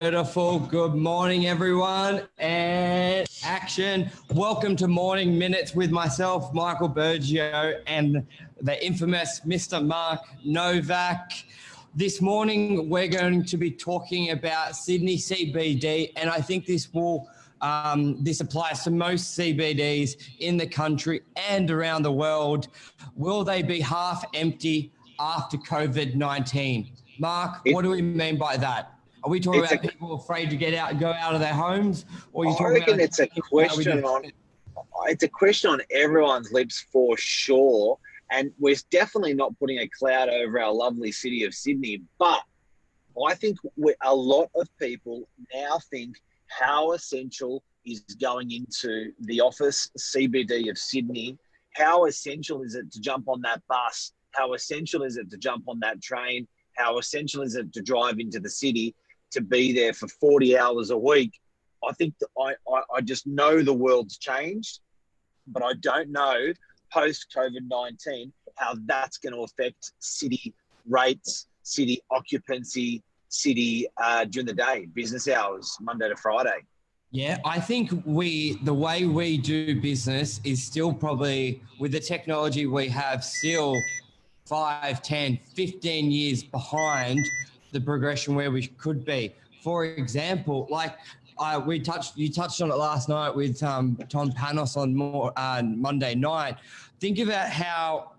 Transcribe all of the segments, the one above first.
Beautiful. Good morning, everyone. And action. Welcome to Morning Minutes with myself, Michael Burgio, and the infamous Mr. Mark Novak. This morning, we're going to be talking about Sydney CBD, and I think this applies to most CBDs in the country and around the world. Will they be half empty after COVID-19? Mark, what do we mean by that? Are we talking about people afraid to get out and go out of their homes? Or are you talking about it's a question on everyone's lips for sure. And we're definitely not putting a cloud over our lovely city of Sydney. But I think a lot of people now think how essential is going into the office CBD of Sydney? How essential is it to jump on that bus? How essential is it to jump on that train? How essential is it to drive into the city, to be there for 40 hours a week? I think that I just know the world's changed, but I don't know post-COVID-19 how that's going to affect city rates, city occupancy, city during the day, business hours, Monday to Friday. Yeah, I think the way we do business is still probably, with the technology we have, still 5, 10, 15 years behind the progression where we could be. For example, like you touched on it last night with Tom Panos on Monday night. Think about how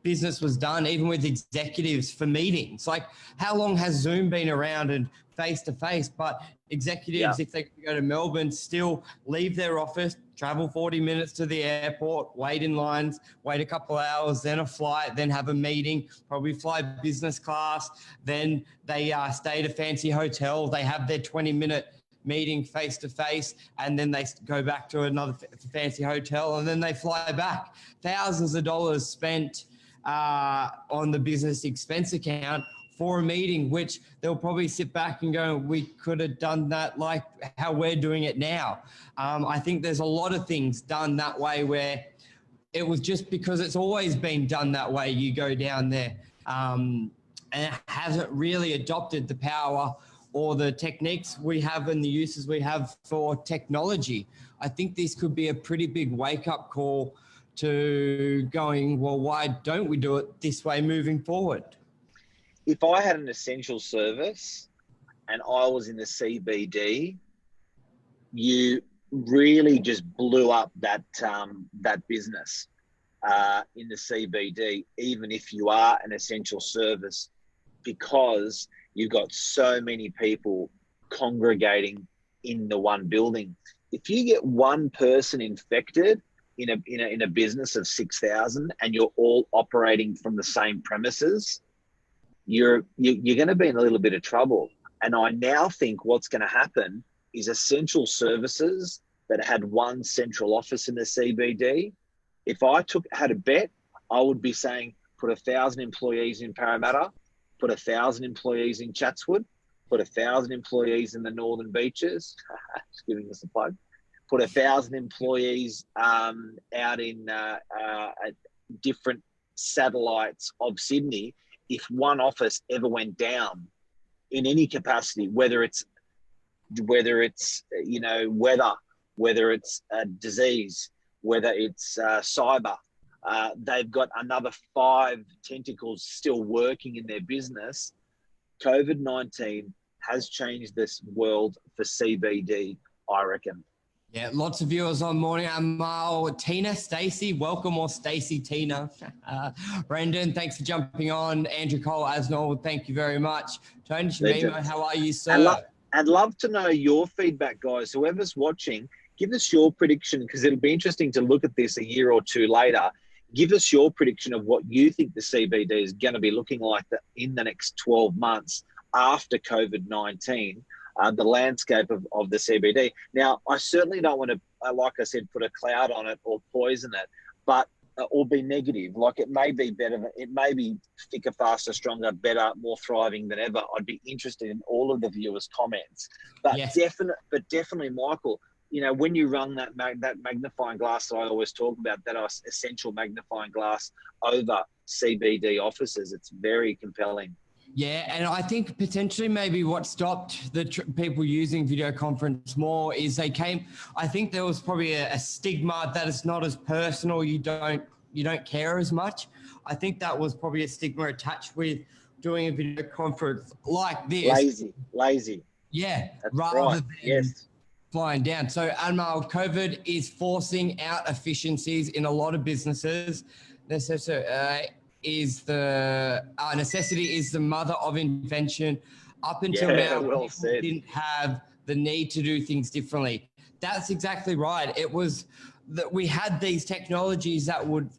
business was done, even with executives for meetings. Like, how long has Zoom been around and face-to-face? But executives, if they go to Melbourne, still leave their office, travel 40 minutes to the airport, wait in lines, wait a couple of hours, then a flight, then have a meeting, probably fly business class. Then they stay at a fancy hotel. They have their 20-minute meeting face-to-face, and then they go back to another fancy hotel, and then they fly back. Thousands of dollars spent on the business expense account for a meeting, which they'll probably sit back and go, we could have done that like how we're doing it now. I think there's a lot of things done that way where it was just because it's always been done that way. You go down there and it hasn't really adopted the power or the techniques we have and the uses we have for technology. I think this could be a pretty big wake-up call to going, well, why don't we do it this way moving forward? If I had an essential service and I was in the CBD, you really just blew up that business in the CBD, even if you are an essential service, because you've got so many people congregating in the one building. If you get one person infected in a business of 6,000 and you're all operating from the same premises, you're going to be in a little bit of trouble. And I now think what's going to happen is essential services that had one central office in the CBD. If I had a bet, I would be saying put 1,000 employees in Parramatta, put 1,000 employees in Chatswood, put 1,000 employees in the Northern Beaches. Just giving us a plug. Put 1,000 employees out in different satellites of Sydney. If one office ever went down in any capacity, whether it's weather, whether it's disease, whether it's cyber, they've got another 5 tentacles still working in their business. COVID-19 has changed this world for CBD, I reckon. Yeah, lots of viewers on morning. Tina, Stacey, welcome, or Stacey, Tina. Brendan, thanks for jumping on. Andrew Cole, as normal, thank you very much. Tony Shamimo, how are you, sir? I'd love to know your feedback, guys. Whoever's watching, give us your prediction, because it'll be interesting to look at this a year or two later. Give us your prediction of what you think the CBD is going to be looking like in the next 12 months after COVID-19. The landscape of the CBD. Now, I certainly don't want to, like I said, put a cloud on it or poison it, but or be negative. Like, it may be better. It may be thicker, faster, stronger, better, more thriving than ever. I'd be interested in all of the viewers' comments. But yes. definitely, Michael, when you run that magnifying glass that I always talk about, that essential magnifying glass over CBD offices, it's very compelling. Yeah, and I think potentially maybe what stopped the people using video conference more is I think there was probably a stigma that it's not as personal. You don't care as much. I think that was probably a stigma attached with doing a video conference like this. Lazy. Yeah, That's rather right. than Yes. flying down. So, Anmal, COVID is forcing out efficiencies in a lot of businesses. Necessity is the mother of invention. Up until Yeah, now, well people said. didn't have the need to do things differently. That's exactly right. It was that we had these technologies that would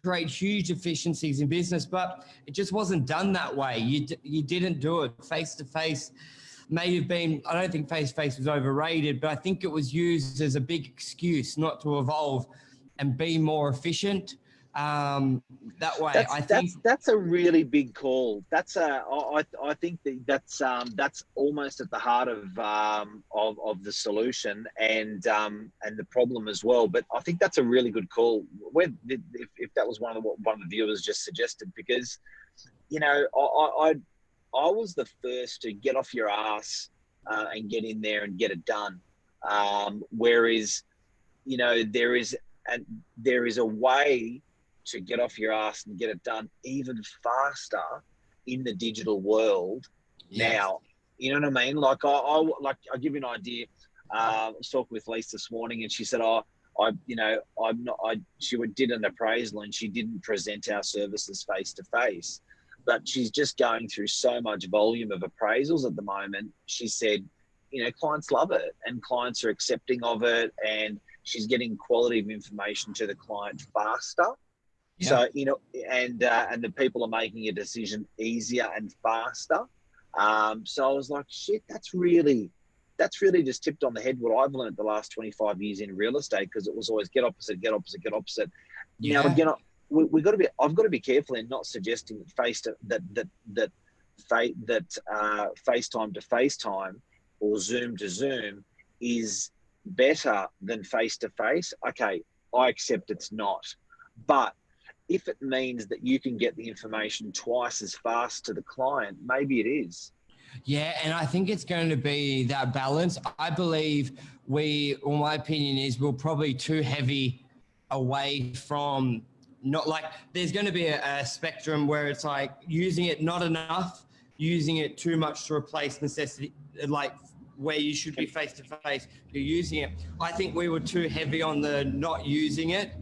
create huge efficiencies in business, but it just wasn't done that way. You didn't do it face to face. May have been, I don't think face to face was overrated, but I think it was used as a big excuse not to evolve and be more efficient. That way, I think That's a really big call. I think that's almost at the heart of the solution and the problem as well. But I think that's a really good call. If that was one of the viewers just suggested, because you know I was the first to get off your ass and get in there and get it done. Whereas you know there is a way to get off your ass and get it done even faster in the digital world now. You know what I mean? Like I'll give you an idea. I was talking with Lisa this morning, and she said, she did an appraisal and she didn't present our services face to face, but she's just going through so much volume of appraisals at the moment. She said, clients love it and clients are accepting of it, and she's getting quality of information to the client faster. Yeah. So, and the people are making a decision easier and faster. So I was like, shit, that's really just tipped on the head what I've learned the last 25 years in real estate, because it was always get opposite, get opposite, get opposite. Yeah. Now, again, I've got to be careful in not suggesting that FaceTime to FaceTime or Zoom to Zoom is better than face to face. Okay, I accept it's not, but if it means that you can get the information twice as fast to the client, maybe it is. Yeah, and I think it's going to be that balance. I believe my opinion is we're probably too heavy away from there's going to be a spectrum where it's like using it not enough, using it too much to replace necessity, like where you should be face to face, you're using it. I think we were too heavy on the not using it.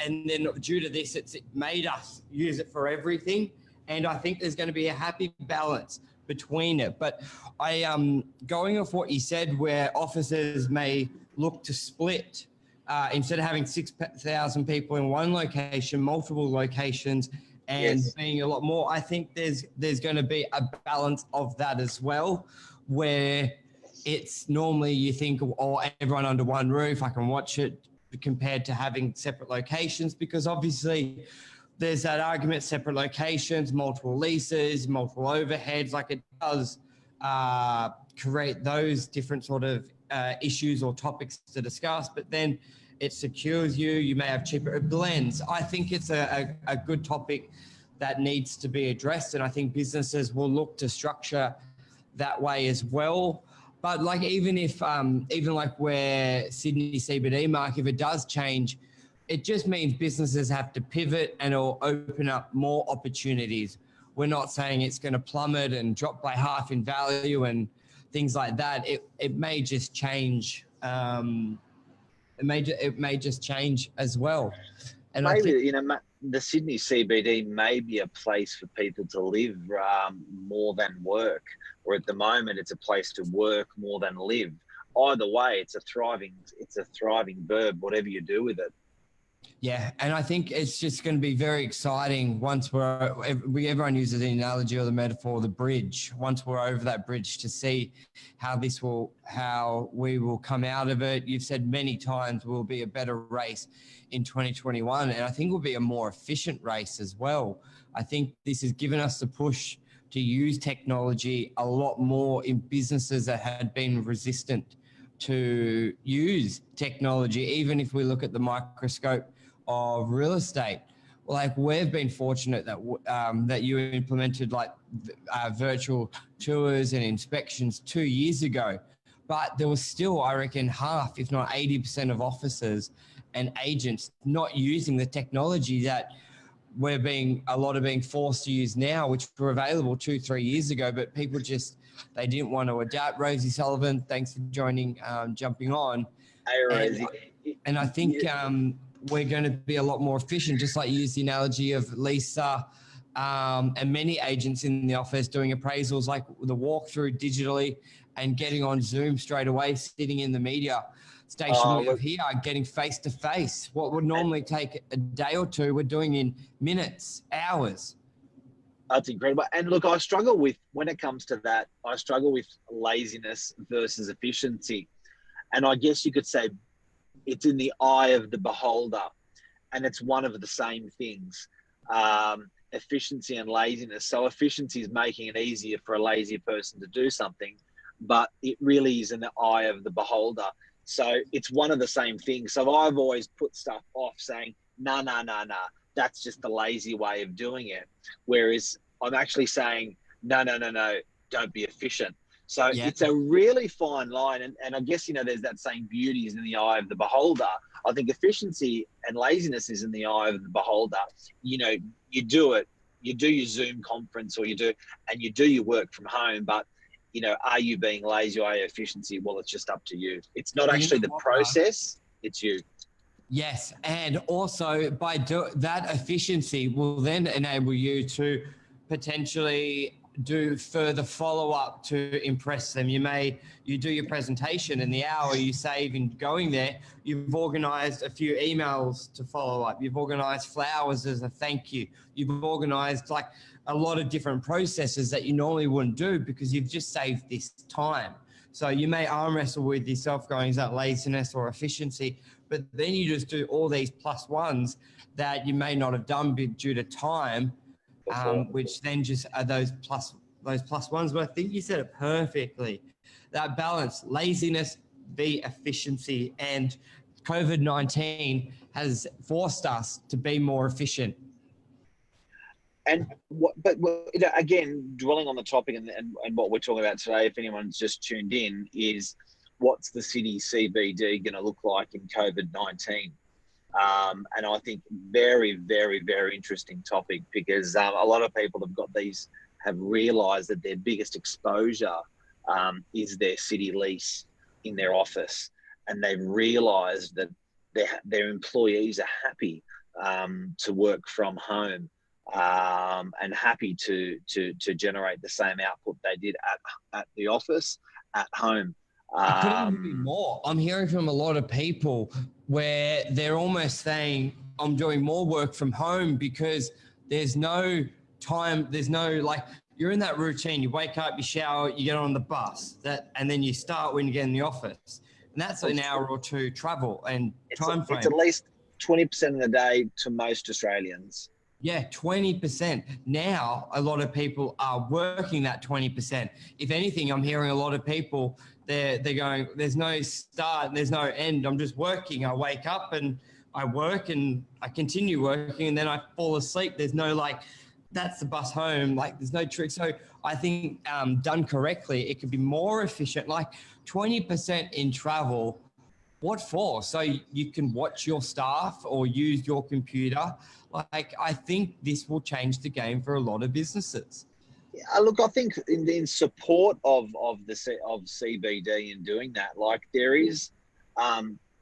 And then due to this, it made us use it for everything. And I think there's going to be a happy balance between it. But going off what you said, where offices may look to split, instead of having 6,000 people in one location, multiple locations, and being a lot more, I think there's going to be a balance of that as well, where it's normally you think, oh, everyone under one roof, I can watch it, compared to having separate locations, because obviously there's that argument, separate locations, multiple leases, multiple overheads, like it does create those different sort of issues or topics to discuss, but then it secures you may have cheaper blends. I think it's a good topic that needs to be addressed, and I think businesses will look to structure that way as well. But like even like where Sydney CBD, Mark, if it does change, it just means businesses have to pivot and it'll open up more opportunities. We're not saying it's going to plummet and drop by half in value and things like that. It may just change. It may just change as well. And maybe I think, the Sydney CBD may be a place for people to live more than work, or at the moment it's a place to work more than live. Either way, it's a thriving burb, whatever you do with it. Yeah, and I think it's just going to be very exciting once everyone uses the analogy or the metaphor, the bridge. Once we're over that bridge, to see how we will come out of it. You've said many times we'll be a better race in 2021, and I think we'll be a more efficient race as well. I think this has given us the push to use technology a lot more in businesses that had been resistant to use technology. Even if we look at the microscope of real estate, like we've been fortunate that that you implemented like virtual tours and inspections 2 years ago, but there was still, I reckon, half, if not 80% of officers and agents not using the technology that a lot of being forced to use now, which were available 2-3 years ago, but people just, they didn't want to adapt. Rosie Sullivan, thanks for joining, jumping on. Hey, Rosie. And I think we're going to be a lot more efficient, just like you used the analogy of Lisa and many agents in the office doing appraisals, like the walkthrough digitally and getting on Zoom straight away, sitting in the media station we have here, getting face-to-face. What would normally take a day or two, we're doing in minutes, hours. That's incredible. And look, I struggle with, when it comes to that, I struggle with laziness versus efficiency. And I guess you could say it's in the eye of the beholder, and it's one of the same things, efficiency and laziness. So efficiency is making it easier for a lazy person to do something, but it really is in the eye of the beholder. So it's one of the same things. So I've always put stuff off saying, nah, that's just the lazy way of doing it. Whereas I'm actually saying, no, don't be efficient. So it's a really fine line. And I guess, there's that saying, beauty is in the eye of the beholder. I think efficiency and laziness is in the eye of the beholder. You do it, you do your Zoom conference or you do your work from home, but are you being lazy or are you efficiency? Well, it's just up to you. It's not actually the process, it's you. Yes. And also by that efficiency will then enable you to potentially do further follow-up to impress them. You do your presentation, and the hour you save in going there, you've organized a few emails to follow up. You've organized flowers as a thank you. You've organized like a lot of different processes that you normally wouldn't do because you've just saved this time. So you may arm wrestle with yourself going, is that laziness or efficiency? But then you just do all these plus ones that you may not have done due to time, which then just are those plus ones. But I think you said it perfectly. That balance, laziness v efficiency, and COVID-19 has forced us to be more efficient. And again, dwelling on the topic and what we're talking about today, if anyone's just tuned in, is what's the city CBD going to look like in COVID-19? And I think very, very, very interesting topic, because a lot of people have realised that their biggest exposure is their city lease in their office, and they've realised that their employees are happy to work from home and happy to generate the same output they did at the office at home. I couldn't agree more. I'm hearing from a lot of people where they're almost saying, I'm doing more work from home because there's no time. There's no, like, you're in that routine. You wake up, you shower, you get on the bus, and then you start when you get in the office. And that's an hour or two travel and time frame. It's at least 20% of the day to most Australians. Yeah, 20%. Now, a lot of people are working that 20%. If anything, I'm hearing a lot of people, they're going, there's no start, there's no end. I'm just working. I wake up and I work and I continue working, and then I fall asleep. There's no that's the bus home. There's no trick. So I think done correctly, it could be more efficient. 20% in travel. What for? So you can watch your staff or use your computer. I think this will change the game for a lot of businesses. Yeah, look, I think in support of CBD and doing that, there is,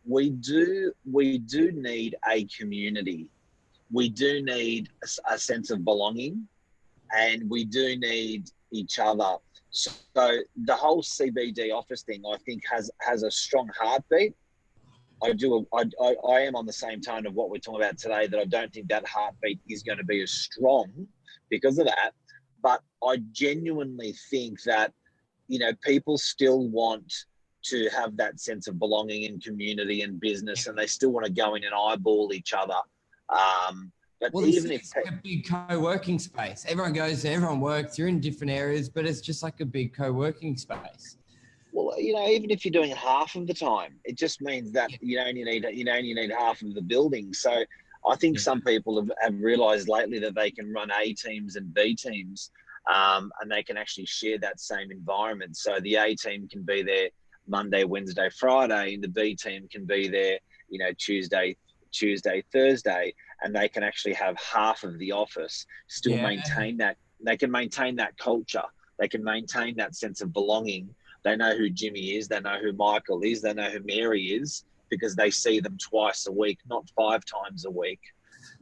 we do need a community. We do need a sense of belonging, and we do need each other. So the whole CBD office thing, I think, has a strong heartbeat. I am on the same tone of what we're talking about today, that I don't think that heartbeat is going to be as strong because of that. But I genuinely think that, people still want to have that sense of belonging in community and business, and they still want to go in and eyeball each other. But even if it's like a big co-working space, everyone goes there, everyone works, you're in different areas, but it's just like a big co-working space. Well, even if you're doing half of the time, it just means that you only need half of the building. So I think Yeah. some people have realized lately that they can run A teams and B teams, and they can actually share that same environment. So the A team can be there Monday, Wednesday, Friday, and the B team can be there, Tuesday, Thursday, and they can actually have half of the office still Yeah. maintain that. They can maintain that culture. They can maintain that sense of belonging. They know who Jimmy is. They know who Michael is. They know who Mary is because they see them twice a week, not 5 times a week.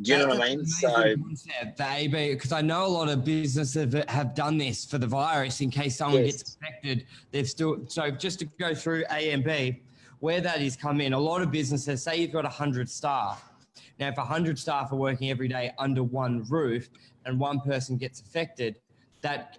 Do you know what I That's mean? an So, amazing concept, the AB, because I know a lot of businesses have done this for the virus in case someone gets yes, infected. So just to go through A and B, where that is come in, a lot of businesses, say you've got 100 staff. Now, if 100 staff are working every day under one roof and one person gets affected, that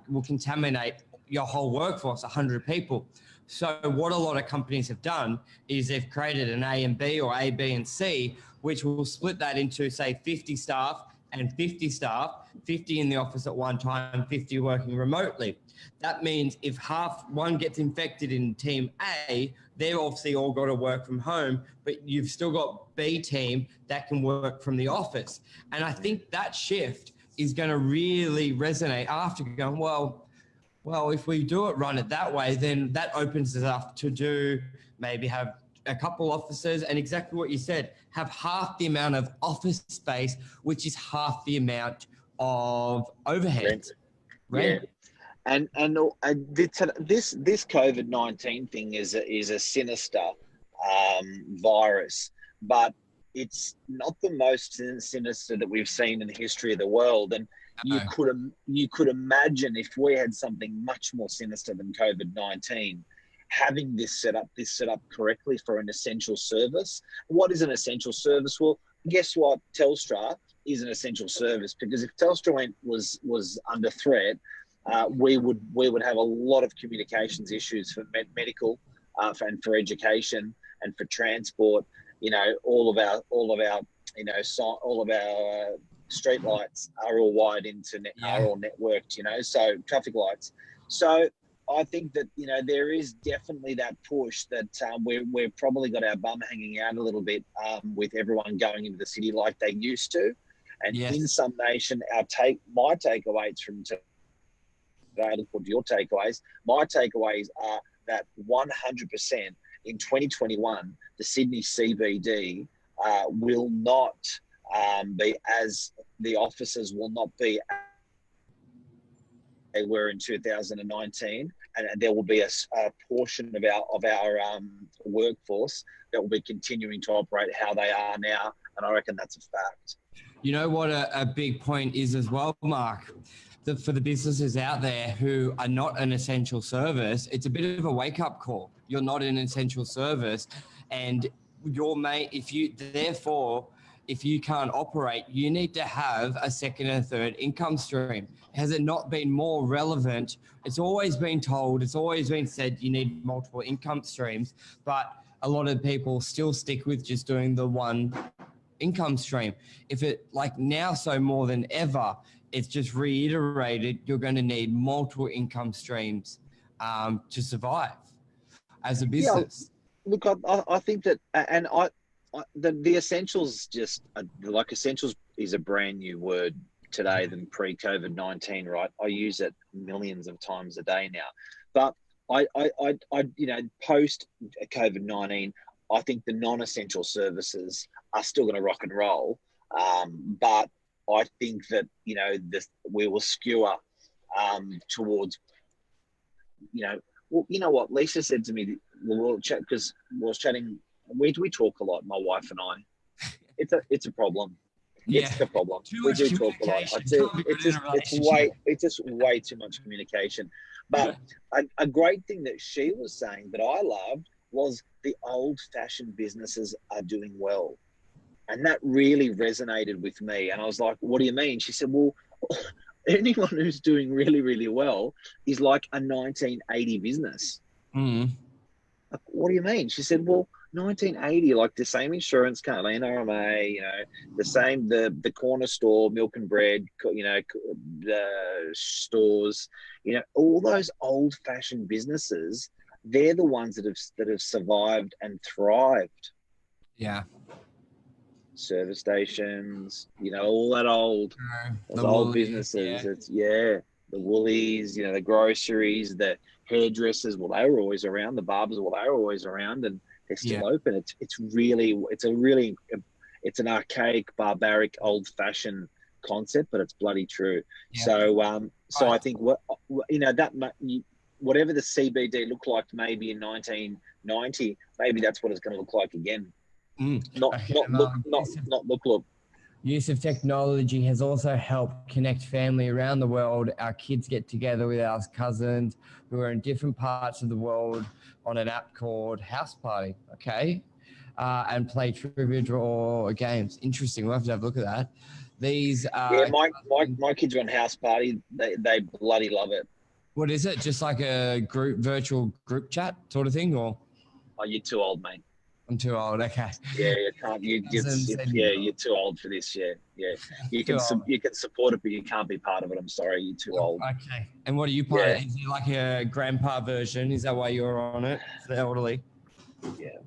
will contaminate your whole workforce, 100 people. So what a lot of companies have done is they've created an A and B or A, B, and C, which will split that into, say, 50 staff and 50 staff, 50 in the office at one time, 50 working remotely. That means if one gets infected in team A, they've obviously all got to work from home, but you've still got B team that can work from the office. And I think that shift is going to really resonate after going, well, if we run it that way, then that opens us up to maybe have a couple offices, and exactly what you said, have half the amount of office space, which is half the amount of overhead yeah. rent. And this COVID-19 thing is a sinister virus, but it's not the most sinister that we've seen in the history of the world. And you could imagine if we had something much more sinister than COVID-19, having this set up correctly for an essential service. What is an essential service? Well, guess what? Telstra is an essential service, because if Telstra was under threat, we would have a lot of communications issues for medical, and for education and for transport. All of our street lights are all wired into are all networked. So traffic lights. So I think that there is definitely that push that we've probably got our bum hanging out a little bit, with everyone going into the city like they used to, and in some nation, my takeaways from today, I look forward to your takeaways. My takeaways are that 100% in 2021, the Sydney CBD will not be as the offices will not be they were in 2019, and there will be a portion of our workforce that will be continuing to operate how they are now, and I reckon that's a fact. You know what a big point is as well, Mark? For the businesses out there who are not an essential service, it's a bit of a wake-up call. You're not an essential service, and if you can't operate, you need to have a second and third income stream. Has it not been more relevant? It's always been told, it's always been said you need multiple income streams, but a lot of people still stick with just doing the one income stream. If it now, so more than ever, it's just reiterated, you're going to need multiple income streams to survive as a business. Yeah, look, I think that, and the essentials essentials is a brand new word today than pre-COVID-19, right? I use it millions of times a day now, but I post COVID-19, I think the non-essential services are still going to rock and roll, but I think that we will skewer towards well, you know what? Lisa said to me, we'll chat, because we was chatting. We talk a lot, my wife and I. It's a problem. Yeah. It's the problem. Too We much do talk a lot. It's just way too much communication. But a great thing that she was saying that I loved was the old-fashioned businesses are doing well, and that really resonated with me. And I was like, "What do you mean?" She said, "Well, anyone who's doing really, really well is like a 1980 business." Mm. Like, what do you mean? She said, "Well, 1980, like the same insurance company, NRMA, the same, the corner store, milk and bread, the stores, all those old-fashioned businesses, they're the ones that have survived and thrived." Yeah. service stations, all that old, those The old Woolies, businesses. yeah. It's the Woolies, the groceries, the hairdressers. Well, they were always around. The barbers, well, they were always around, and they're still open. It's an archaic, barbaric, old-fashioned concept, but it's bloody true. Yeah. So I think whatever the CBD looked like maybe in 1990, maybe that's what it's going to look like again. Not look. Use of technology has also helped connect family around the world. Our kids get together with our cousins who are in different parts of the world on an app called House Party, okay? And play trivia draw games. Interesting. We'll have to have a look at that. These my kids are on House Party. They bloody love it. What is it? Just like a virtual group chat sort of thing, or? Oh, you're too old, mate. I'm too old. Okay. Yeah, you can't. You're too old for this. Yeah. You can support it, but you can't be part of it. I'm sorry, you're too old. Okay. And what are you part of? Is it like a grandpa version? Is that why you're on it? For the elderly? Yeah.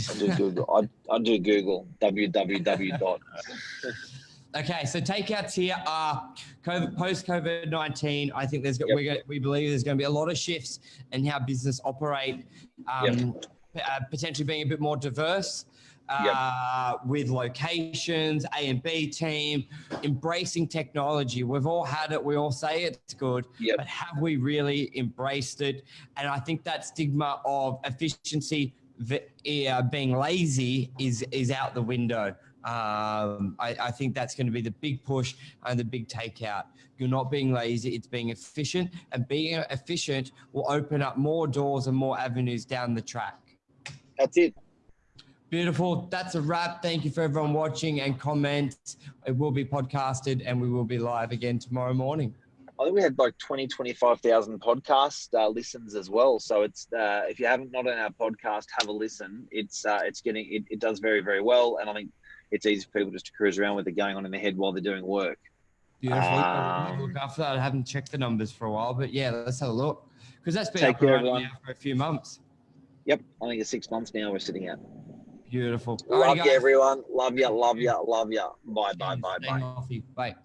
I do Google. I do Google www. Okay, so takeouts here are post COVID-19. I think we believe there's going to be a lot of shifts in how business operate. Potentially being a bit more diverse with locations, A and B team, embracing technology. We've all had it. We all say it's good, but have we really embraced it? And I think that stigma of efficiency, being lazy is out the window. I think that's going to be the big push and the big takeout. You're not being lazy, it's being efficient, and being efficient will open up more doors and more avenues down the track. That's it. Beautiful. That's a wrap. Thank you for everyone watching and comments. It will be podcasted and we will be live again tomorrow morning. I think we had like 25,000 podcast listens as well. So it's if you haven't not on our podcast, have a listen. It does very, very well, and I think it's easy for people just to cruise around with it going on in their head while they're doing work. Beautiful. Look after that. I haven't checked the numbers for a while, but yeah, let's have a look because that's been up and running now for a few months. Yep, I think it's 6 months now we're sitting at. Beautiful. Love you, everyone. Love you. Bye. Bye.